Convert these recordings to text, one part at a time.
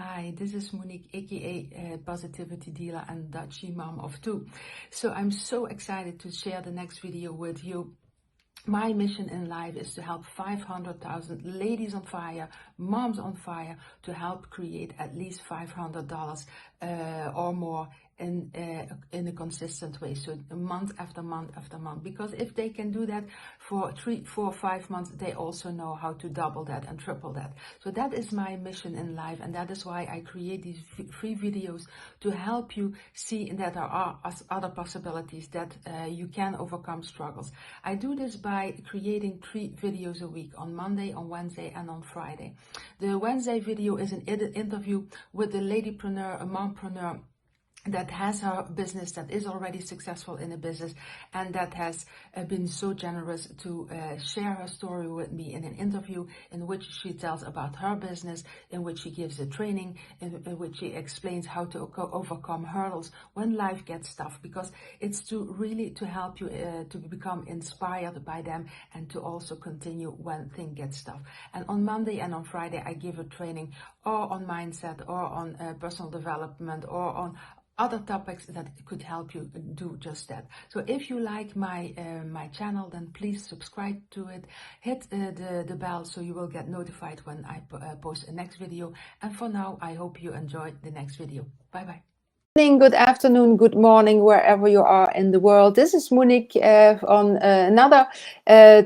Hi, this is Monique, aka Positivity Dealer and Dutchie Mom of Two. So I'm so excited to share the next video with you. My mission in life is to help 500,000 ladies on fire, moms on fire, to help create at least $500 or more in a consistent way. So month after month after month. Because if they can do that for 3, 4, 5 months, they also know how to double that and triple that. So that is my mission in life, and that is why I create these free videos to help you see that there are other possibilities, that you can overcome struggles. I do this by creating 3 videos a week, on Monday, on Wednesday, and on Friday. The Wednesday video is an interview with a ladypreneur, a mompreneur, that has her business, that is already successful in a business, and that has been so generous to share her story with me in an interview in which she tells about her business, in which she gives a training, in which she explains how to overcome hurdles when life gets tough, because it's to help you to become inspired by them and to also continue when things get tough. And on Monday and on Friday I give a training or on mindset or on personal development or on other topics that could help you do just that. So if you like my channel, then please subscribe to it, hit the bell so you will get notified when I post a next video. And for now, I hope you enjoy the next video. Bye bye. Good afternoon, good morning, wherever you are in the world. This is Monique on another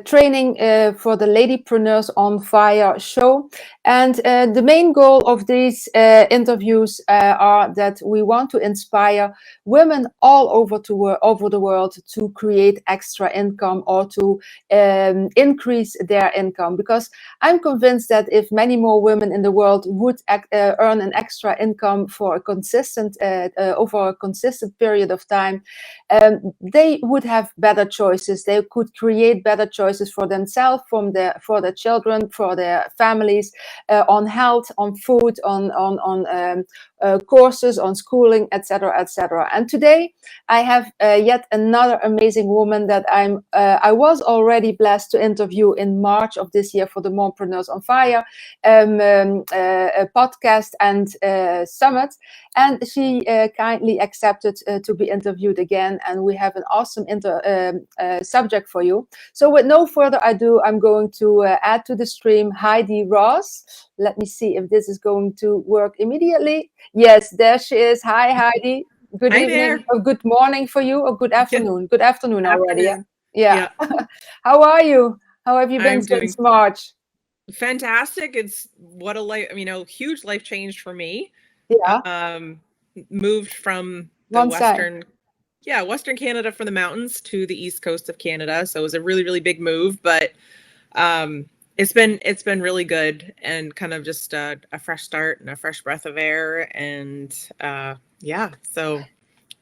training for the Ladypreneurs on Fire show. And the main goal of these interviews are that we want to inspire women all over the world to create extra income or to increase their income. Because I'm convinced that if many more women in the world would earn an extra income for a consistent over a consistent period of time, they would have better choices. They could create better choices for themselves, for their children, for their families, on health, on food, on courses, on schooling, etc., etc. And today I have yet another amazing woman that I was already blessed to interview in March of this year for the Mompreneurs on Fire podcast and summit, and she kindly accepted to be interviewed again, and we have an awesome subject for you. So with no further ado, I'm going to add to the stream Heidi Ross. Let me see if this is going to work immediately. Yes, there she is. Hi, Heidi. Good Hi evening there. or good morning for you, or good afternoon. Good afternoon already. Afternoon. Yeah. How are you? How have you been I'm doing since March? fantastic. It's what a life, huge life change for me. Yeah. Moved from the Western Canada, from the mountains to the East Coast of Canada. So it was a really, really big move, but it's been really good, and kind of just a fresh start and a fresh breath of air. And so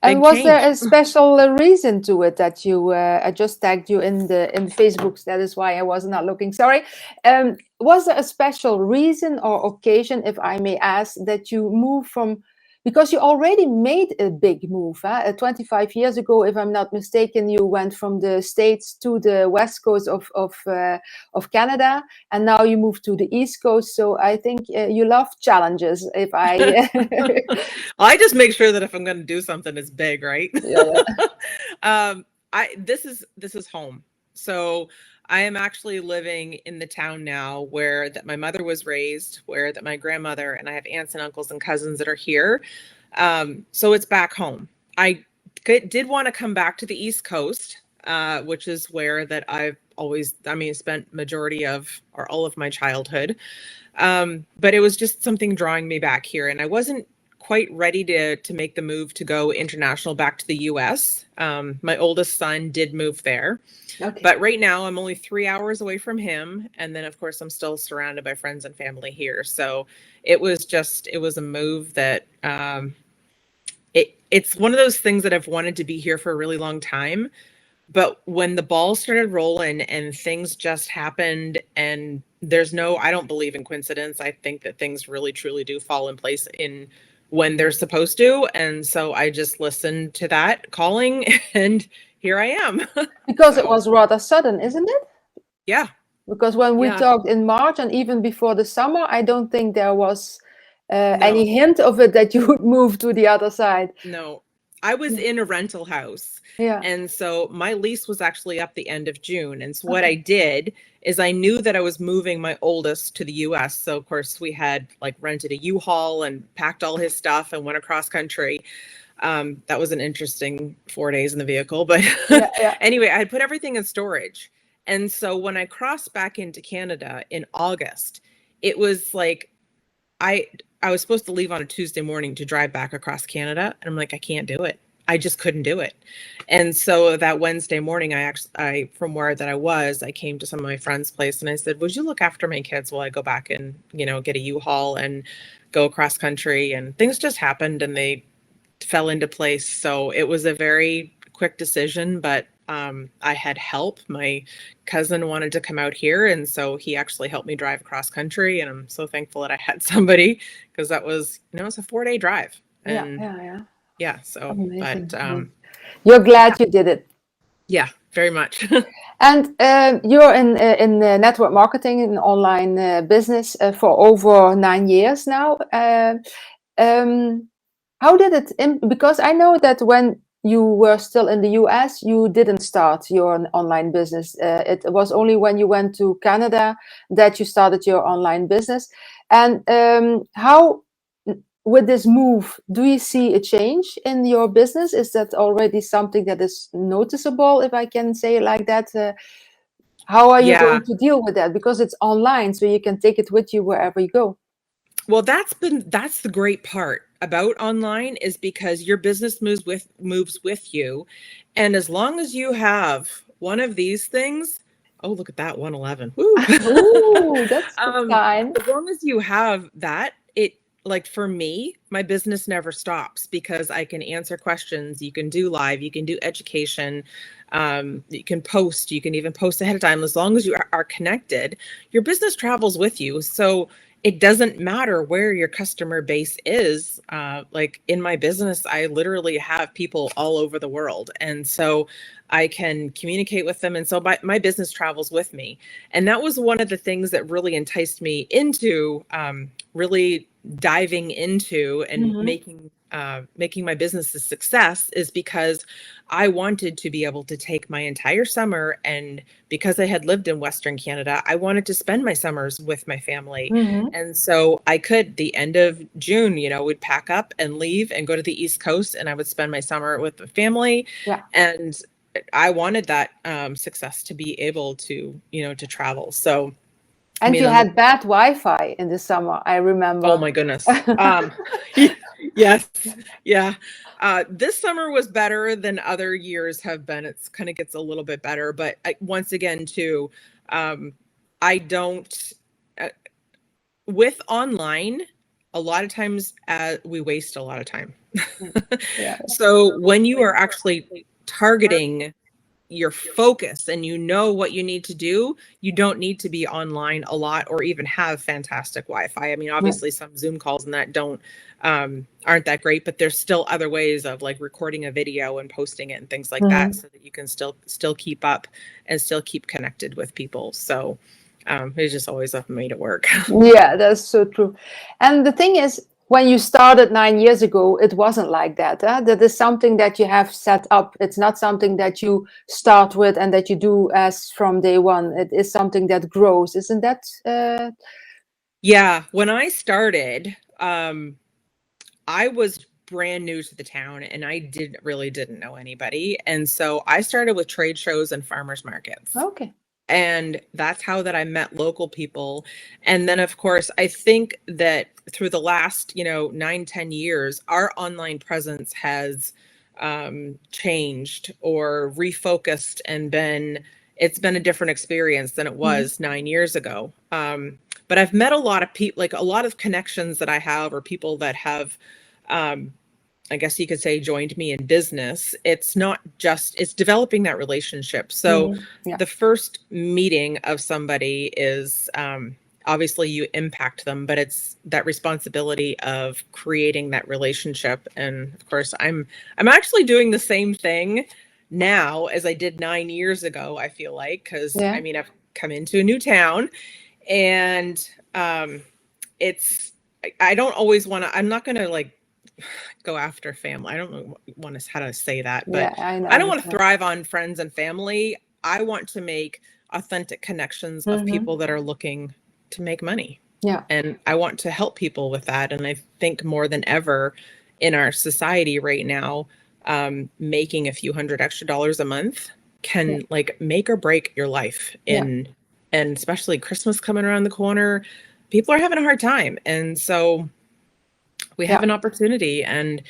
And was there a special reason to it that you? I just tagged you in the Facebook. That is why I was not looking. Sorry. Was there a special reason or occasion, if I may ask, that you moved from? Because you already made a big move. 25 years ago, if I'm not mistaken, you went from the States to the West Coast of Canada, and now you moved to the East Coast. So I think you love challenges. If I, I just make sure that if I'm going to do something, it's big, right? Yeah. This is home. So I am actually living in the town now where that my mother was raised, where that my grandmother, and I have aunts and uncles and cousins that are here. So it's back home. I did want to come back to the East Coast, which is where that I've always, spent majority of or all of my childhood. But it was just something drawing me back here, and I wasn't quite ready to make the move to go international back to the US. My oldest son did move there. Okay. But right now I'm only 3 hours away from him. And then of course I'm still surrounded by friends and family here. So it was a move that it's one of those things that I've wanted to be here for a really long time. But when the ball started rolling and things just happened, and I don't believe in coincidence. I think that things really truly do fall in place when they're supposed to. And so I just listened to that calling, and here I am. Because it was rather sudden, isn't it? Yeah. Because when we talked in March and even before the summer, I don't think there was any hint of it that you would move to the other side? No, I was in a rental house. Yeah. And so my lease was actually up the end of June. And so what I did is I knew that I was moving my oldest to the US. So of course we had like rented a U-Haul and packed all his stuff and went across country. That was an interesting 4 days in the vehicle, but anyway, I had put everything in storage. And so when I crossed back into Canada in August, it was like, I was supposed to leave on a Tuesday morning to drive back across Canada. And I'm like, I can't do it. I just couldn't do it. And so that Wednesday morning, from where that I was, I came to some of my friends' place and I said, would you look after my kids while I go back and, get a U-Haul and go across country? And things just happened and they fell into place. So it was a very quick decision, but I had help. My cousin wanted to come out here, and so he actually helped me drive across country. And I'm so thankful that I had somebody, because that was, it's a 4-day drive. And so amazing. But you're glad you did it. Yeah, very much. And you're in network marketing and online business for over 9 years now. How did it? Because I know that when you were still in the US, you didn't start your online business. It was only when you went to Canada that you started your online business. And how, with this move, do you see a change in your business? Is that already something that is noticeable, if I can say it like that? How are you going to deal with that? Because it's online, so you can take it with you wherever you go. Well, that's the great part about online, is because your business moves with you. And as long as you have one of these things, oh, look at that, 111. Woo. Ooh, that's fine. As long as you have that, like for me, my business never stops, because I can answer questions. You can do live, you can do education, you can post, you can even post ahead of time. As long as you are connected, your business travels with you. So it doesn't matter where your customer base is. Like in my business, I literally have people all over the world. And so I can communicate with them. And so my business travels with me. And that was one of the things that really enticed me into really diving into and making my business a success, is because I wanted to be able to take my entire summer, and because I had lived in Western Canada, I wanted to spend my summers with my family. And so I could, the end of June, would pack up and leave and go to the East Coast, and I would spend my summer with the family. And I wanted that success to be able to, to travel. So and you had bad Wi-Fi in the summer, I remember. Oh my goodness. Yes. Yeah. This summer was better than other years have been. It's kind of gets a little bit better, but once again, too, I don't, with online, a lot of times we waste a lot of time. So when you are actually targeting your focus and what you need to do, you don't need to be online a lot or even have fantastic Wi-Fi. I mean, obviously some Zoom calls and that aren't that great, but there's still other ways of like recording a video and posting it and things like that, so that you can still keep up and still keep connected with people. So it's just always made it work. Yeah, that's so true. And the thing is, when you started 9 years ago, it wasn't like that. That is something that you have set up. It's not something that you start with and that you do as from day one. It is something that grows, isn't that? Yeah. When I started, I was brand new to the town, and I didn't know anybody. And so I started with trade shows and farmers markets. Okay. And that's how that I met local people. And then, of course, I think that through the last, 9-10 years, our online presence has changed or refocused, and it's been a different experience than it was 9 years ago. But I've met a lot of people, like a lot of connections that I have, or people that have, I guess you could say, joined me in business. It's developing that relationship. So the first meeting of somebody is, obviously you impact them, but it's that responsibility of creating that relationship. And of course, I'm actually doing the same thing now as I did 9 years ago, I feel like, because I've come into a new town, and it's I don't always want to, I'm not going to like go after family. I don't want to, how to say that, but I don't want to thrive on friends and family. I want to make authentic connections of people that are looking to make money. Yeah. And I want to help people with that. And I think more than ever in our society right now, making a few $100 extra a month can like make or break your life and especially Christmas coming around the corner, people are having a hard time. And so we have an opportunity, and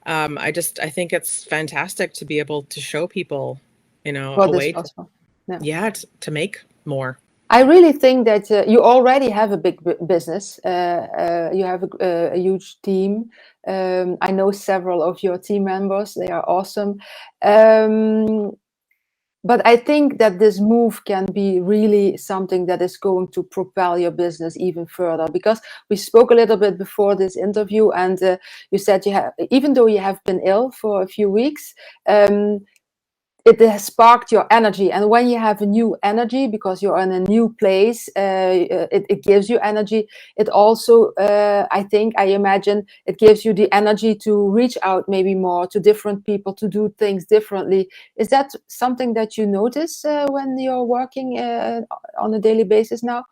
I think it's fantastic to be able to show people, you know, a way to make more. I really think that you already have a big business. You have a huge team. I know several of your team members. They are awesome. But I think that this move can be really something that is going to propel your business even further, because we spoke a little bit before this interview, and you said you have, even though you have been ill for a few weeks, it has sparked your energy. And when you have a new energy because you're in a new place, it gives you energy. It also, I imagine, it gives you the energy to reach out maybe more to different people, to do things differently. Is that something that you notice when you're working on a daily basis now?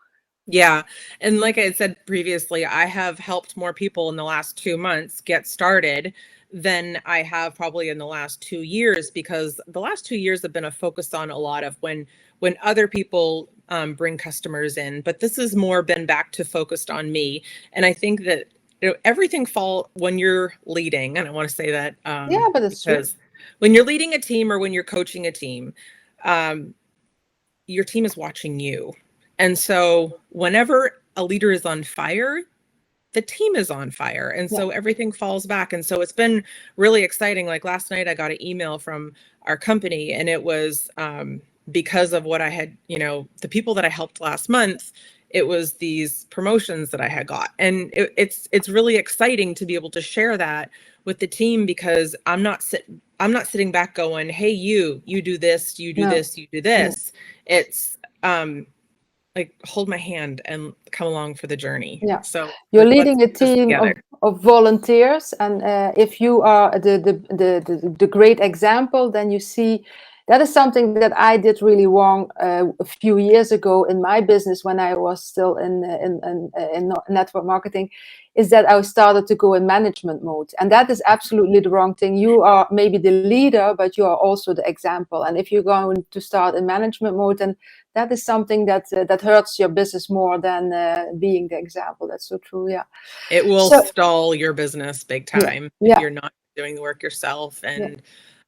Yeah. And like I said previously, I have helped more people in the last 2 months get started than I have probably in the last 2 years, because the last 2 years have been a focus on a lot of when other people bring customers in, but this has more been back to focused on me. And I think that, you know, everything when you're leading, and I want to say that but it's because true. When you're leading a team or when you're coaching a team, your team is watching you. And so whenever a leader is on fire, the team is on fire. And so everything falls back. And so it's been really exciting. Like last night, I got an email from our company, and it was because of what I had, you know, the people that I helped last month, it was these promotions that I had got. And it's really exciting to be able to share that with the team, because I'm not sitting back going, hey, you do this, you do this, you do this. It's like, hold my hand and come along for the journey. Yeah. So you're leading a team of volunteers, and if you are the great example, then you see that is something that I did really wrong a few years ago in my business when I was still in network marketing, is that I started to go in management mode, and that is absolutely the wrong thing. You are maybe the leader, but you are also the example. And if you're going to start in management mode, then that is something that hurts your business more than being the example. That's so true. Yeah, it will stall your business big time if you're not doing the work yourself. And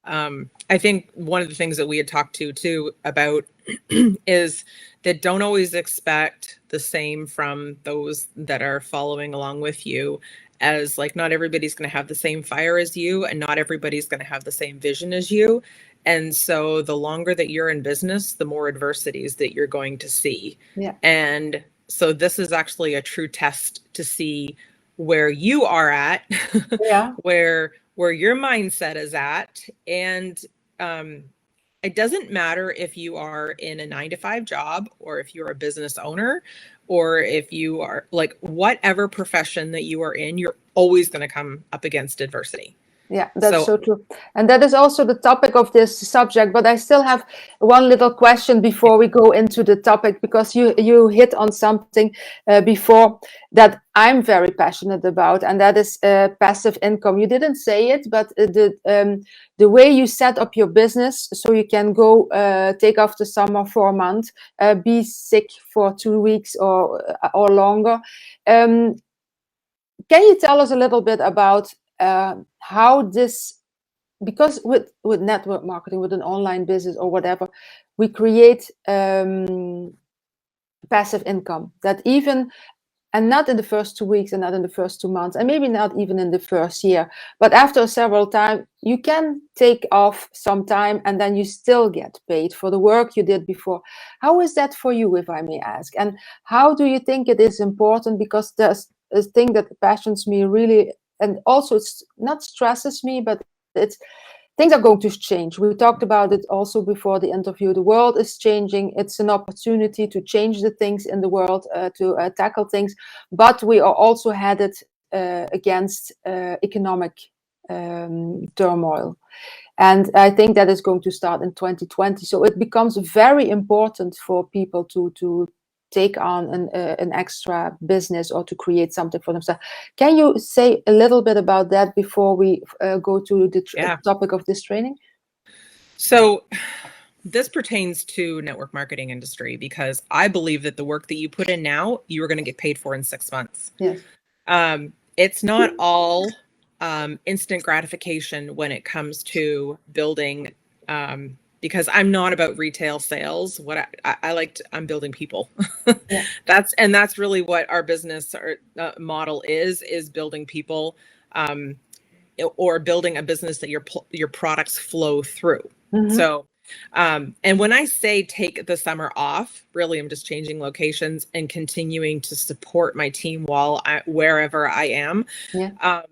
I think one of the things that we had talked too about is that don't always expect the same from those that are following along with you. As like, not everybody's going to have the same fire as you, and not everybody's going to have the same vision as you. And so the longer that you're in business, the more adversities that you're going to see. Yeah. And so this is actually a true test to see where you are at, where your mindset is at. And it doesn't matter if you are in a 9-to-5 job, or if you're a business owner, or if you are like whatever profession that you are in, you're always going to come up against adversity. Yeah, that's so true. And that is also the topic of this subject. But I still have one little question before we go into the topic, because you hit on something before that I'm very passionate about, and that is passive income. You didn't say it, but the way you set up your business so you can go take off the summer for a month, be sick for 2 weeks or longer. Can you tell us a little bit about how this, because with network marketing, with an online business or whatever, we create passive income that even, and not in the first 2 weeks, and not in the first 2 months, and maybe not even in the first year, but after several times, you can take off some time and then you still get paid for the work you did before. How is that for you, if I may ask? And how do you think it is important? Because there's a thing that passions me really, and also it's not stresses me, but it's things are going to change. We talked about it also before the interview. The world is changing. It's an opportunity to change the things in the world, to tackle things. But we are also headed against economic turmoil. And I think that is going to start in 2020. So it becomes very important for people to take on an extra business or to create something for themselves. Can you say a little bit about that before we go to the topic of this training? So this pertains to network marketing industry, because I believe that the work that you put in now, you are going to get paid for in 6 months. Yes. It's not all instant gratification when it comes to building, because I'm not about retail sales. What I like to, I'm building people. Yeah. That's really what our business model is building people, or building a business that your products flow through. Mm-hmm. So, and when I say take the summer off, really, I'm just changing locations and continuing to support my team wherever I am. Yeah.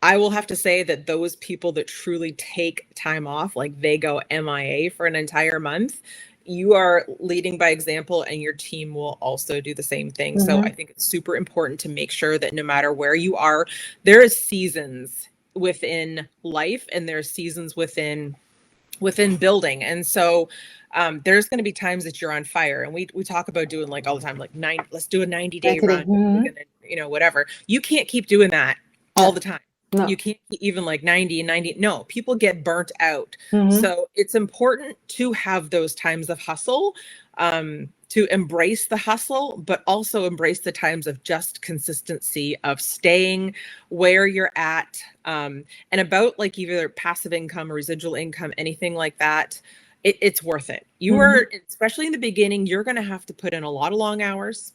I will have to say that those people that truly take time off, like they go MIA for an entire month, you are leading by example, and your team will also do the same thing. Mm-hmm. So I think it's super important to make sure that no matter where you are, there is seasons within life, and there's seasons within building. And so there's going to be times that you're on fire, and we talk about doing like all the time, like let's do a 90-day run, mm-hmm. We're gonna, whatever. You can't keep doing that all the time. No. You can't even like 90. No, people get burnt out. Mm-hmm. So it's important to have those times of hustle, to embrace the hustle, but also embrace the times of just consistency, of staying where you're at, and about like either passive income or residual income, anything like that. It's worth it. You mm-hmm. are, especially in the beginning, you're going to have to put in a lot of long hours.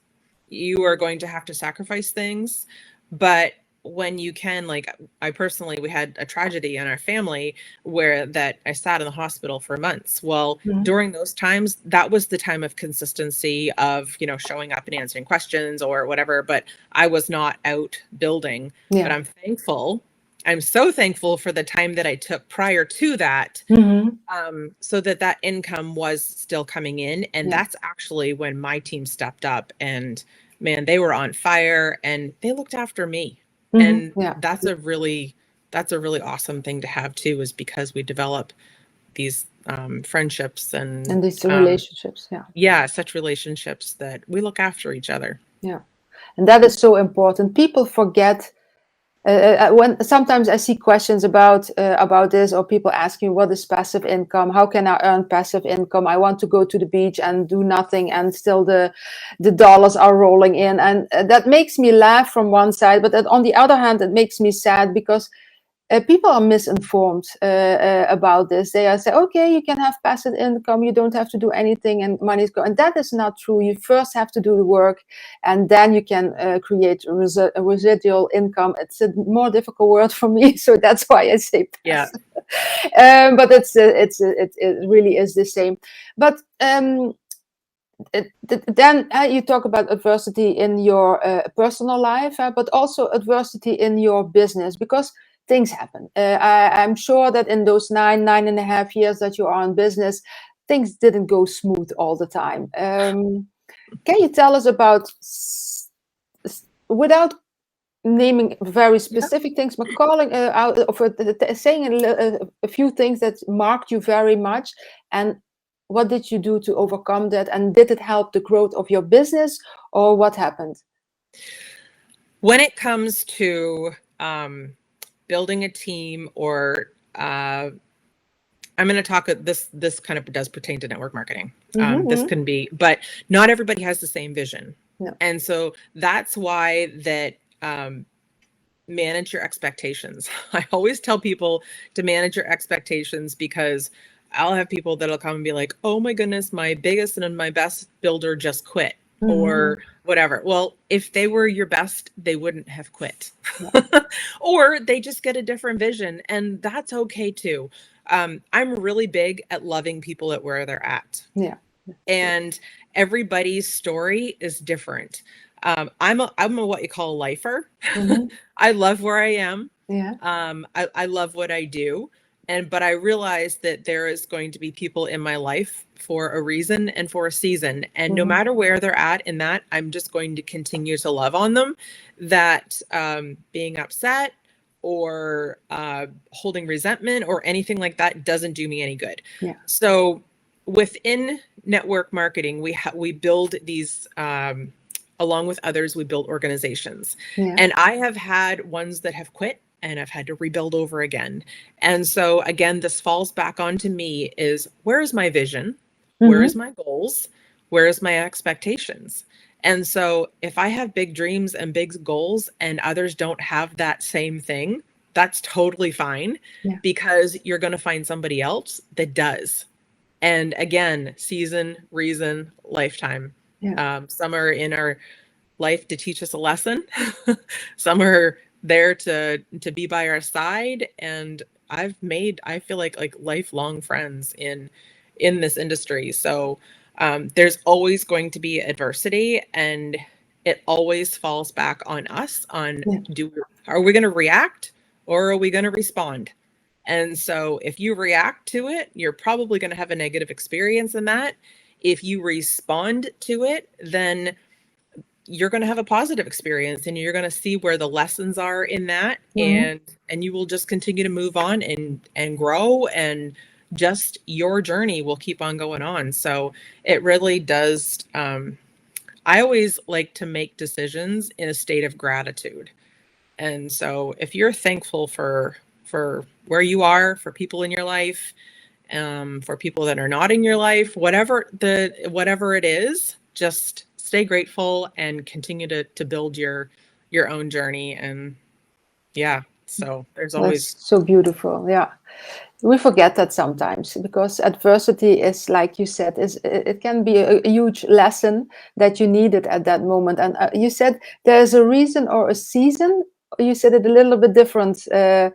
You are going to have to sacrifice things, but when you can, like I personally, we had a tragedy in our family where that I sat in the hospital for months. Well, mm-hmm. during those times, that was the time of consistency of, showing up and answering questions or whatever, but I was not out building. Yeah. But I'm thankful. I'm so thankful for the time that I took prior to that, mm-hmm. So that income was still coming in. And that's actually when my team stepped up, and man, they were on fire and they looked after me. Mm-hmm. And that's a really awesome thing to have too, is because we develop these friendships and these relationships. Such relationships that we look after each other. Yeah, and that is so important. People forget. When sometimes I see questions about this, or people asking, what is passive income? How can I earn passive income? I want to go to the beach and do nothing, and still the dollars are rolling in, and that makes me laugh from one side, but on the other hand, it makes me sad, because people are misinformed about this. They are saying, okay, you can have passive income, you don't have to do anything, and money is going. And that is not true. You first have to do the work, and then you can create a residual income. It's a more difficult word for me, so that's why I say passive. Yeah. But it really is the same. But then you talk about adversity in your personal life, but also adversity in your business, because things happen. I'm sure that in those 9.5 years that you are in business, things didn't go smooth all the time. Can you tell us about, without naming very specific things, but calling out, saying a few things that marked you very much, and what did you do to overcome that? And did it help the growth of your business, or what happened? When it comes to building a team, or I'm going to talk, this kind of does pertain to network marketing. Mm-hmm. This can be, but not everybody has the same vision. No. And so that's why that manage your expectations. I always tell people to manage your expectations, because I'll have people that'll come and be like, oh my goodness, my biggest and my best builder just quit. Mm-hmm. Or whatever. Well, if they were your best, they wouldn't have quit. Yeah. Or they just get a different vision, and that's okay too. I'm really big at loving people at where they're at. Yeah. And everybody's story is different. I'm a what you call a lifer. Mm-hmm. I love where I am. Yeah. I love what I do, but I realized that there is going to be people in my life for a reason and for a season. And no matter where they're at in that, I'm just going to continue to love on them. That being upset or holding resentment or anything like that doesn't do me any good. Yeah. So within network marketing, we build these, along with others, we build organizations. Yeah. And I have had ones that have quit, and I've had to rebuild over again. And so again, this falls back onto me is, where is my vision? Where is my goals? Where is my expectations? And so if I have big dreams and big goals and others don't have that same thing, that's totally fine, because you're going to find somebody else that does. And again, season, reason, lifetime. Some are in our life to teach us a lesson. Some are there to be by our side. And I feel like lifelong friends in this industry. So there's always going to be adversity, and it always falls back on us on, are we going to react or are we going to respond? And so if you react to it, you're probably going to have a negative experience in that. If you respond to it, then you're going to have a positive experience, and you're going to see where the lessons are in that. And you will just continue to move on and grow, and just your journey will keep on going on. So it really does. I always like to make decisions in a state of gratitude. And so if you're thankful for where you are, for people in your life, for people that are not in your life, whatever it is, just stay grateful and continue to build your own journey. And so there's always. That's so beautiful. Yeah. We forget that sometimes, because adversity is, like you said, it can be a huge lesson that you needed at that moment. And you said there's a reason or a season. You said it a little bit different. A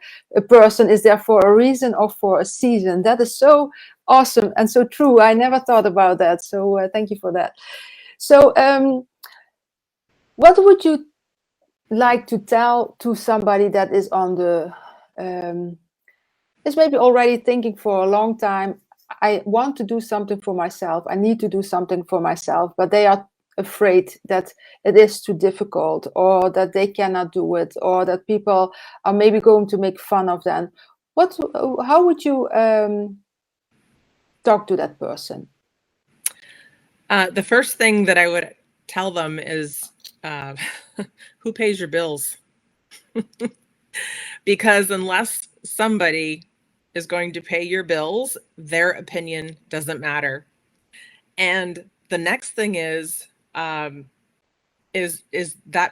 person is there for a reason or for a season. That is so awesome and so true. I never thought about that. So thank you for that. So what would you like to tell to somebody that is on the is maybe already thinking for a long time, I want to do something for myself, I need to do something for myself, but they are afraid that it is too difficult, or that they cannot do it, or that people are maybe going to make fun of them? How would you talk to that person? The first thing that I would tell them is, who pays your bills? Because unless somebody is going to pay your bills, their opinion doesn't matter. And the next thing is that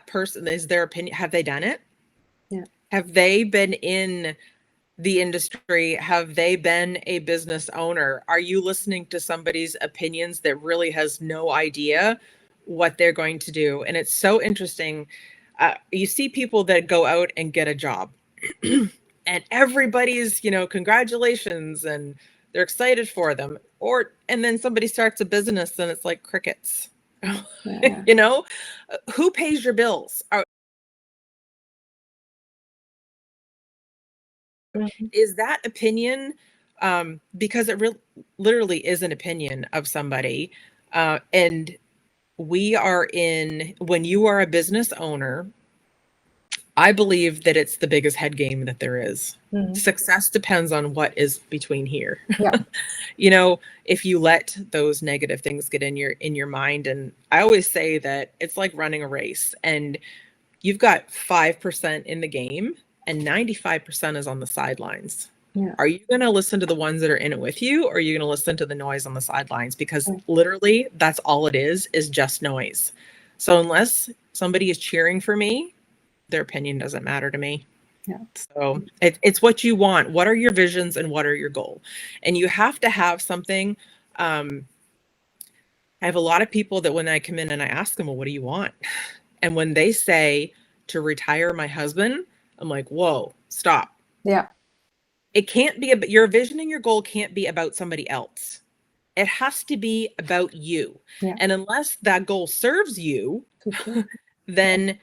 person, is their opinion, have they done it? Yeah. Have they been in the industry? Have they been a business owner? Are you listening to somebody's opinions that really has no idea what they're going to do? And it's so interesting. You see people that go out and get a job and everybody's, congratulations, and they're excited for them. And then somebody starts a business and it's like crickets. Yeah. Who pays your bills? Is that opinion, because it literally is an opinion of somebody. And when you are a business owner, I believe that it's the biggest head game that there is. Success depends on what is between here. Yeah. If you let those negative things get in your mind, and I always say that it's like running a race, and you've got 5% in the game and 95% is on the sidelines. Yeah. Are you going to listen to the ones that are in it with you, or are you going to listen to the noise on the sidelines? Because literally that's all it is just noise. So unless somebody is cheering for me, their opinion doesn't matter to me. Yeah. So it's what you want. What are your visions and what are your goals? And you have to have something. I have a lot of people that when I come in and I ask them, well, what do you want? And when they say to retire my husband, I'm like, whoa, stop. Yeah. It can't be about your vision, and your goal can't be about somebody else. It has to be about you. Yeah. And unless that goal serves you, then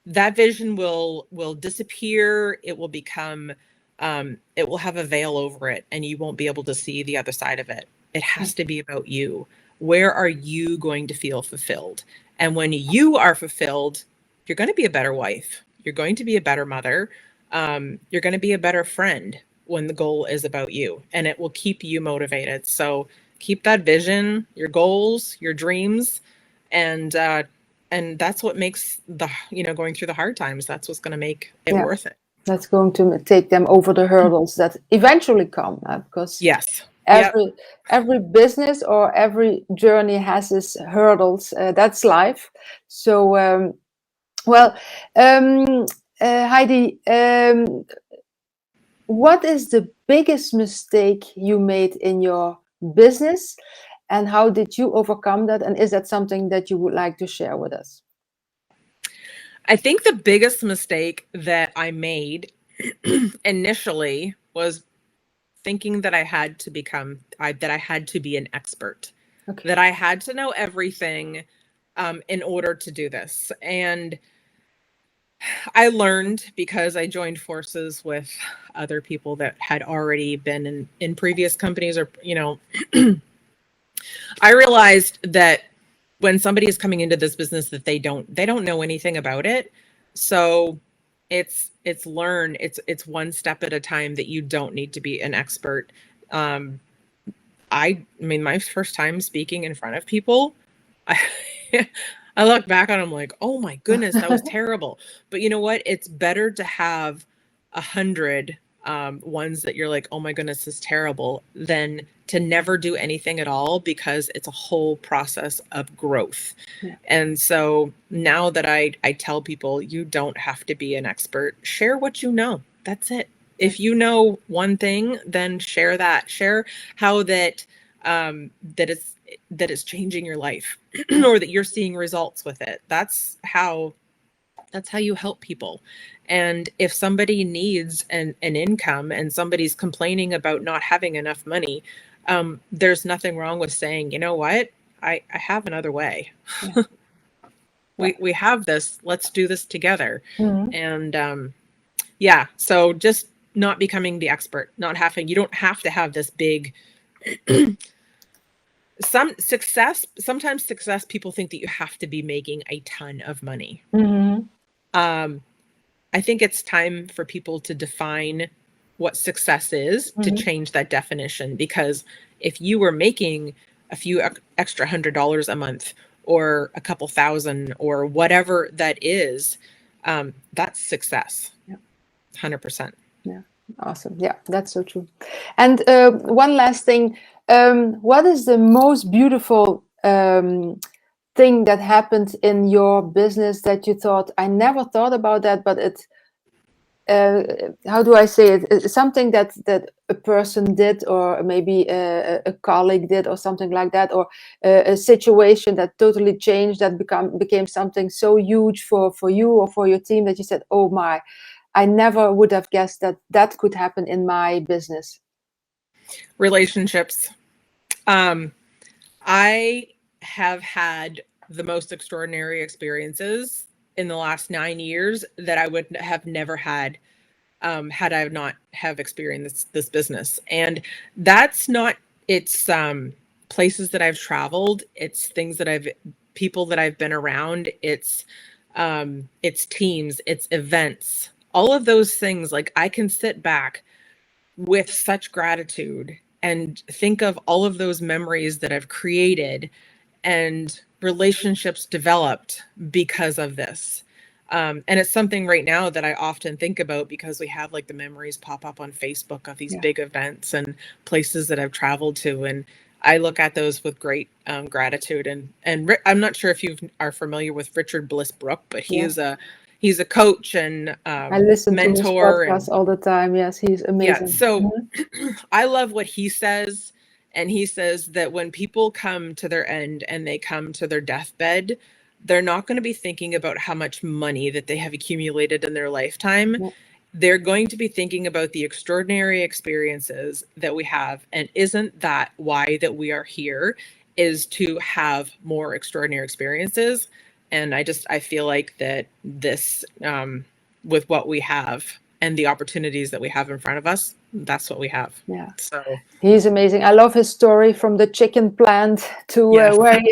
that vision will disappear. It will become it will have a veil over it and you won't be able to see the other side of it. It has to be about you. Where are you going to feel fulfilled? And when you are fulfilled, you're going to be a better wife. You're going to be a better mother. You're going to be a better friend when the goal is about you, and it will keep you motivated. So keep that vision, your goals, your dreams, and that's what makes going through the hard times. That's what's going to make it worth it. That's going to take them over the hurdles that eventually come, because yes, every business or every journey has its hurdles. That's life. So, Heidi, what is the biggest mistake you made in your business, and how did you overcome that? And is that something that you would like to share with us? I think the biggest mistake that I made initially was thinking that I had to be an expert, that I had to know everything in order to do this. And I learned, because I joined forces with other people that had already been in previous companies, or, I realized that when somebody is coming into this business that they don't know anything about it. So it's one step at a time, that you don't need to be an expert. I mean, my first time speaking in front of people, I look back on them like, oh my goodness, that was terrible. But you know what? It's better to have 100 ones that you're like, oh my goodness, this is terrible, than to never do anything at all, because it's a whole process of growth. Yeah. And so now that I tell people, you don't have to be an expert. Share what you know. That's it. If you know one thing, then share that. Share how that it's changing your life, or that you're seeing results with it. That's how you help people. And if somebody needs an income, and somebody's complaining about not having enough money, there's nothing wrong with saying, you know what, I have another way. Yeah. we have this, let's do this together. Mm-hmm. And so just not becoming the expert, you don't have to have this big sometimes success, people think that you have to be making a ton of money. Mm-hmm. I think it's time for people to define what success is, mm-hmm. to change that definition. Because if you were making a few extra $100 a month, or a couple thousand, or whatever that is, that's success. Yeah. 100%. Yeah. Awesome. Yeah, that's so true. And one last thing, what is the most beautiful thing that happened in your business that you thought, I never thought about that, but it, how do I say it? It's something that a person did, or maybe a colleague did, or something like that, or a situation that totally changed, that became something so huge for you or for your team, that you said, oh my, I never would have guessed that could happen in my business. Relationships. I have had the most extraordinary experiences in the last 9 years that I would have never had had I not have experienced this business. And that's not, it's places that I've traveled, it's people that I've been around, it's teams, it's events, all of those things. Like, I can sit back with such gratitude and think of all of those memories that I've created and relationships developed because of this. And it's something right now that I often think about, because we have like the memories pop up on Facebook of these big events and places that I've traveled to. And I look at those with great gratitude. And I'm not sure if you are familiar with Richard Bliss Brooke, but he's a coach and I listen mentor to his podcast all the time. Yes, he's amazing. Yeah, so I love what he says. And he says that when people come to their end and they come to their deathbed, they're not going to be thinking about how much money that they have accumulated in their lifetime. Yeah. They're going to be thinking about the extraordinary experiences that we have. And isn't that why that we are here, is to have more extraordinary experiences? And I feel like that this, with what we have, and the opportunities that we have in front of us, that's what we have. Yeah. So he's amazing. I love his story from the chicken plant to yes. where he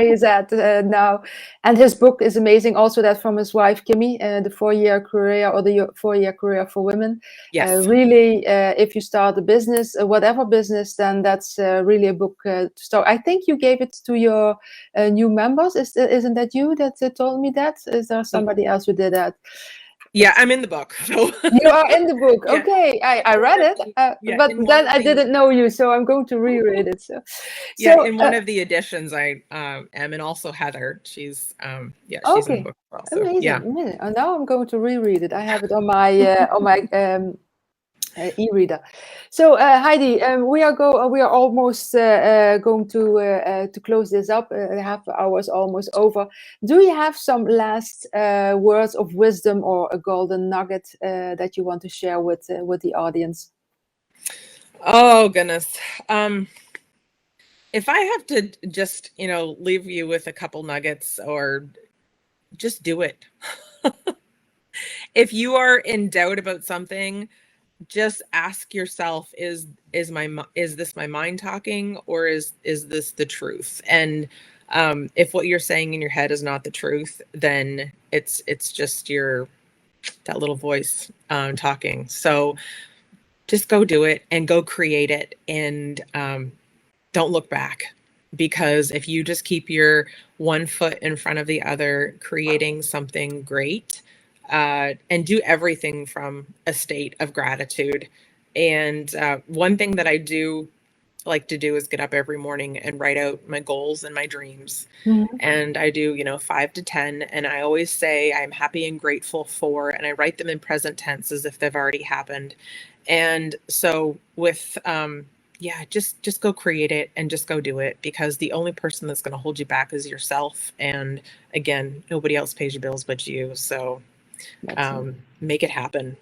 is at now. And his book is amazing. Also, that from his wife Kimmy, the 4-year career, or the 4-year career for women. Yes. Really, if you start a business, whatever business, then that's really a book to start. I think you gave it to your new members. Isn't that you that told me that? Is there somebody else who did that? Yeah, I'm in the book. So. You are in the book. Yeah. Okay, I read it, but then I didn't know you, so I'm going to reread it. Yeah, in one of the editions, I am, and also Heather. She's she's in the book as well. So, amazing. yeah. Amazing. And now I'm going to reread it. I have it on my e-reader. So Heidi, we are almost going to close this up. Half hour is almost over. Do you have some last words of wisdom or a golden nugget that you want to share with the audience? Oh goodness. If I have to just, leave you with a couple nuggets, or just do it. If you are in doubt about something, just ask yourself, is this my mind talking, or is this the truth? And if what you're saying in your head is not the truth, then it's just that little voice talking. So just go do it and go create it, and don't look back. Because if you just keep your one foot in front of the other, creating something great, and do everything from a state of gratitude. And one thing that I do like to do is get up every morning and write out my goals and my dreams. Mm-hmm. And I do, 5 to 10. And I always say I'm happy and grateful for, and I write them in present tense as if they've already happened. And so with, just go create it and just go do it, because the only person that's going to hold you back is yourself. And again, nobody else pays your bills but you. So make it happen.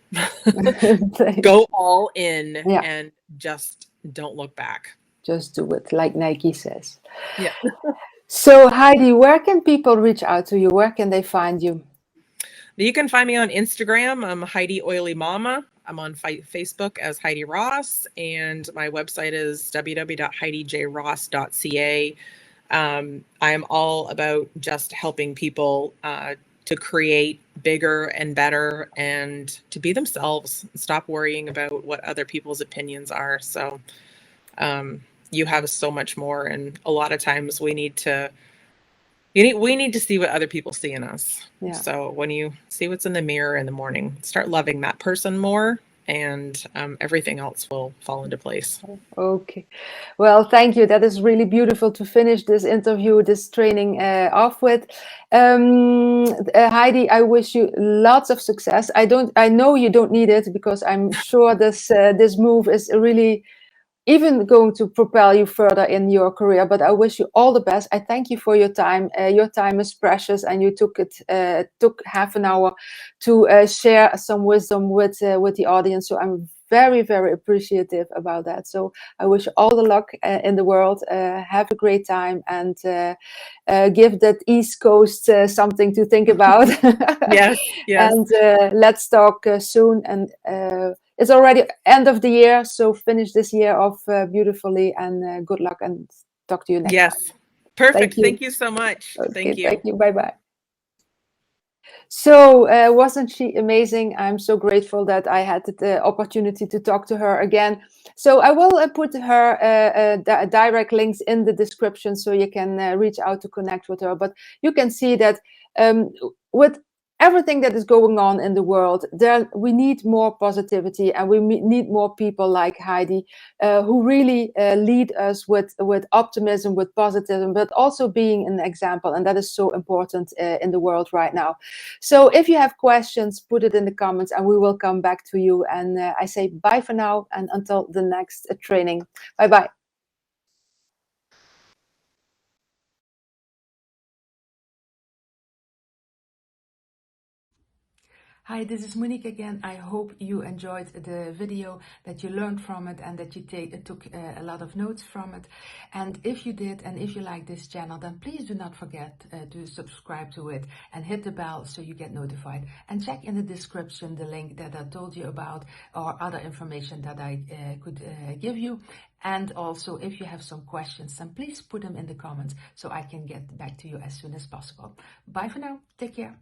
Go all in, and just don't look back. Just do it, like Nike says. Yeah. So Heidi, where can people reach out to you? Where can they find you? You can find me on Instagram. I'm Heidi Oily Mama. I'm on Facebook as Heidi Ross, and my website is www.heidijross.ca. I'm all about just helping people to create bigger and better, and to be themselves. Stop worrying about what other people's opinions are. So you have so much more, and a lot of times we need to see what other people see in us. Yeah. So when you see what's in the mirror in the morning, start loving that person more, and everything else will fall into place. Okay. Well, thank you. That is really beautiful to finish this interview, this training off with. Heidi, I wish you lots of success. I know you don't need it, because I'm sure this move is really even going to propel you further in your career, but I wish you all the best. I thank you for your time. Your time is precious, and you took half an hour to share some wisdom with the audience. So I'm very, very appreciative about that. So I wish you all the luck in the world. Have a great time, and give that East Coast something to think about. Yes. And let's talk soon. And it's already end of the year, so finish this year off beautifully, and good luck, and talk to you next time. Perfect. Thank you so much. Okay, thank you. Bye-bye. So wasn't she amazing? I'm so grateful that I had the opportunity to talk to her again. So I will put her direct links in the description, so you can reach out to connect with her. But you can see that with everything that is going on in the world, we need more positivity, and we need more people like Heidi who really lead us with optimism, with positivism, but also being an example. And that is so important in the world right now. So if you have questions, put it in the comments, and we will come back to you. And I say bye for now, and until the next training. Bye-bye. Hi, this is Monique again. I hope you enjoyed the video, that you learned from it, and that you took a lot of notes from it. And if you did, and if you like this channel, then please do not forget to subscribe to it and hit the bell so you get notified. And check in the description the link that I told you about, or other information that I could give you. And also, if you have some questions, then please put them in the comments so I can get back to you as soon as possible. Bye for now. Take care.